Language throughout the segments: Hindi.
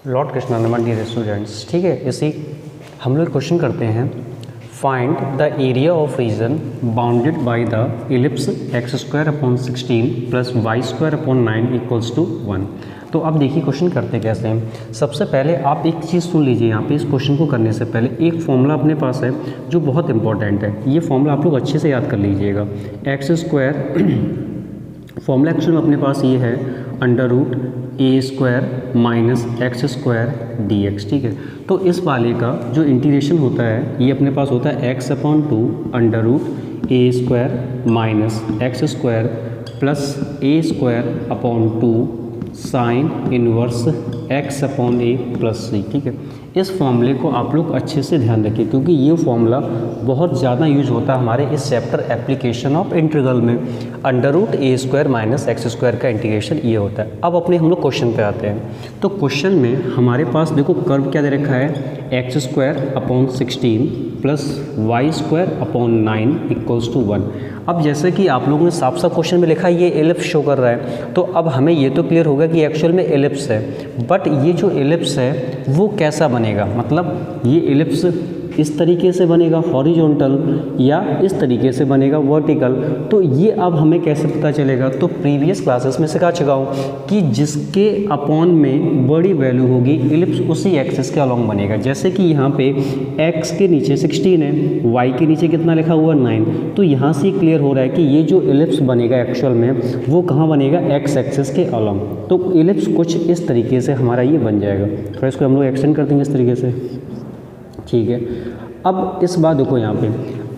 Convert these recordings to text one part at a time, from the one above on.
लॉर्ड कृष्णानंद डियर स्टूडेंट्स, ठीक है। इसी हम लोग क्वेश्चन करते हैं, find the area of reason bounded by the ellipse x² / 16 + y² / 9 = 1। तो अब देखिए क्वेश्चन करते कैसे हैं। सबसे पहले आप एक चीज़ सुन लीजिए, यहाँ पे इस क्वेश्चन को करने से पहले एक फॉर्मूला अपने पास है जो बहुत इंपॉर्टेंट है। ये फॉर्मूला आप लोग अच्छे से याद कर लीजिएगा। फॉर्मूला एक्चुअल में अपने पास ये है √a² - x² dx, ठीक है। तो इस वाले का जो इंटीग्रेशन होता है ये अपने पास होता है x/2 √a² - x² + a²/2 sin inverse x/a + c, ठीक है। इस फॉर्मूले को आप लोग अच्छे से ध्यान रखिए क्योंकि ये फॉर्मूला बहुत ज़्यादा यूज होता है हमारे इस चैप्टर एप्लीकेशन ऑफ इंटीग्रल में। √a² - x² का इंटीग्रेशन ये होता है। अब अपने हम लोग क्वेश्चन पे आते हैं। तो क्वेश्चन में हमारे पास देखो कर्व क्या दे रखा है, x² / 16 + y² / 9 = 1। अब जैसे कि आप लोगों ने साफ साफ क्वेश्चन में लिखा है ये एलिप्स शो कर रहा है, तो अब हमें ये तो क्लियर होगा कि एक्चुअल में एलिप्स है। बट ये जो एलिप्स है वो कैसा बनेगा, मतलब ये एलिप्स इस तरीके से बनेगा हॉरिजॉन्टल या इस तरीके से बनेगा वर्टिकल। तो ये अब हमें कैसे पता चलेगा, तो प्रीवियस क्लासेस में सिखा चुका हूँ कि जिसके अपॉन में बड़ी वैल्यू होगी एलिप्स उसी एक्सिस के अलॉन्ग बनेगा। जैसे कि यहाँ पे x के नीचे 16 है, y के नीचे कितना लिखा हुआ 9। तो यहाँ से क्लियर हो रहा है कि ये जो एलिप्स बनेगा एक्चुअल में वो कहाँ बनेगा, x एक्सिस के अलॉन्ग। तो एलिप्स कुछ इस तरीके से हमारा ये बन जाएगा। थोड़ा इसको हम लोग एक्सटेंड कर देंगे इस तरीके से, ठीक है। अब इस बात देखो यहाँ पे,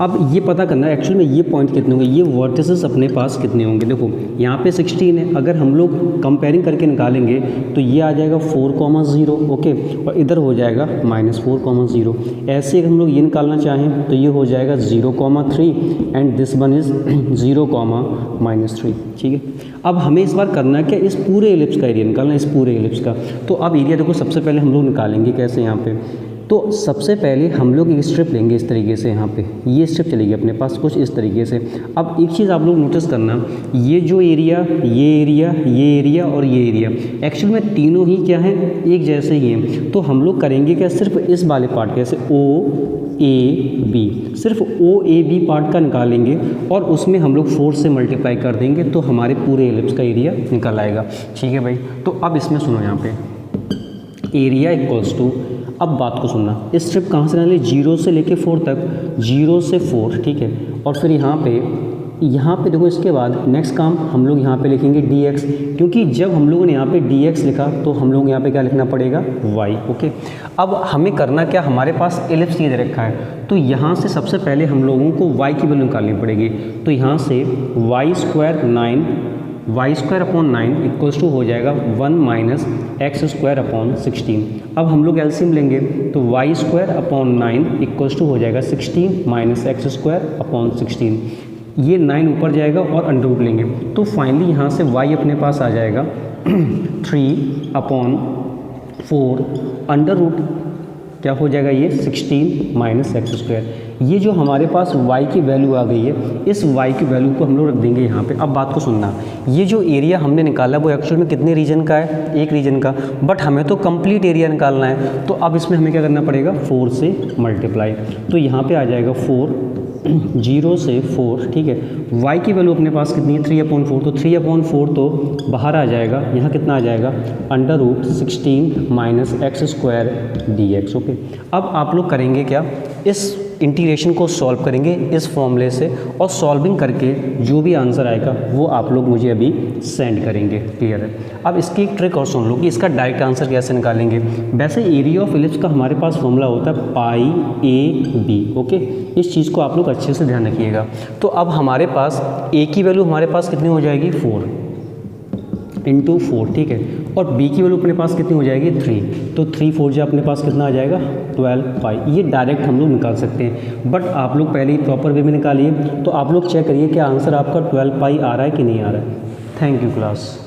अब ये पता करना है एक्चुअल में ये पॉइंट कितने होंगे, ये वर्टिसेस अपने पास कितने होंगे। देखो यहाँ पे 16 है, अगर हम लोग कंपेयरिंग करके निकालेंगे तो ये आ जाएगा 4,0, ओके, और इधर हो जाएगा -4,0। ऐसे हम लोग ये निकालना चाहें तो ये हो जाएगा 0,3 एंड दिस वन इज़ 0,-3, ठीक है। अब हमें इस बार करना है क्या, इस पूरे एलिप्स का एरिया निकालना है, इस पूरे एलिप्स का। तो अब एरिया देखो सबसे पहले हम लोग निकालेंगे कैसे यहाँ पे। तो सबसे पहले हम लोग एक स्ट्रिप लेंगे इस तरीके से, यहाँ पे ये स्ट्रिप चलेगी अपने पास कुछ इस तरीके से। अब एक चीज़ आप लोग नोटिस करना, ये जो एरिया, ये एरिया, ये एरिया और ये एरिया एक्चुअल में तीनों ही क्या हैं, एक जैसे ही हैं। तो हम लोग करेंगे क्या, सिर्फ इस वाले पार्ट कैसे OAB, सिर्फ OAB पार्ट का निकालेंगे और उसमें हम लोग 4 से मल्टीप्लाई कर देंगे तो हमारे पूरे एलिप्स का एरिया निकल आएगा, ठीक है भाई। तो अब इसमें सुनो यहाँ पे एरिया = अब बात को सुनना, इस स्ट्रिप कहाँ से निकालें, 0 से लेके 4 तक, 0 से 4, ठीक है। और फिर यहाँ पे देखो इसके बाद नेक्स्ट काम हम लोग यहाँ पे लिखेंगे dx, क्योंकि जब हम लोगों ने यहाँ पे dx लिखा तो हम लोग यहाँ पे क्या लिखना पड़ेगा, y, ओके। अब हमें करना क्या, हमारे पास एलिप्स ये दे रखा है तो यहाँ से सबसे पहले हम लोगों को y की वैल्यू निकालनी पड़ेगी। तो यहाँ से y² 9 = हो जाएगा 1 - x² / 16। अब हम लोग एलसीएम लेंगे तो y² 9 हो जाएगा 16 - x² / 16। ये 9 ऊपर जाएगा और अंडर रूट लेंगे तो फाइनली यहाँ से y अपने पास आ जाएगा 3/4 अंडर रूट क्या हो जाएगा, ये 16 - x²। ये जो हमारे पास y की वैल्यू आ गई है, इस y की वैल्यू को हम लोग रख देंगे यहाँ पे। अब बात को सुनना, ये जो एरिया हमने निकाला वो एक्चुअल में कितने रीजन का है, एक रीजन का, बट हमें तो कंप्लीट एरिया निकालना है। तो अब इसमें हमें क्या करना पड़ेगा, 4 से मल्टीप्लाई। तो यहाँ पे आ जाएगा 4, 0 से 4, ठीक है। y की वैल्यू अपने पास कितनी है, 3/4। तो 3/4 तो बाहर आ जाएगा, यहाँ कितना आ जाएगा, √16 - x² dx, ओके। अब आप लोग करेंगे क्या, इस इंटीग्रेशन को सॉल्व करेंगे इस फॉर्मूले से और सॉल्विंग करके जो भी आंसर आएगा वो आप लोग मुझे अभी सेंड करेंगे, क्लियर है। अब इसकी एक ट्रिक और सुन लो कि इसका डायरेक्ट आंसर कैसे निकालेंगे। वैसे एरिया ऑफ एलिप्स का हमारे पास फॉर्मूला होता है πAB, ओके। इस चीज़ को आप लोग अच्छे से ध्यान रखिएगा। तो अब हमारे पास a की वैल्यू हमारे पास कितनी हो जाएगी, 4 × 4, ठीक है। और b की वैल्यू अपने पास कितनी हो जाएगी, 3। तो 3 4 जो अपने पास कितना आ जाएगा, 12π। ये डायरेक्ट हम लोग निकाल सकते हैं, बट आप लोग पहले ही प्रॉपर वे में निकालिए। तो आप लोग चेक करिए कि आंसर आपका 12π आ रहा है कि नहीं आ रहा है। Thank you class.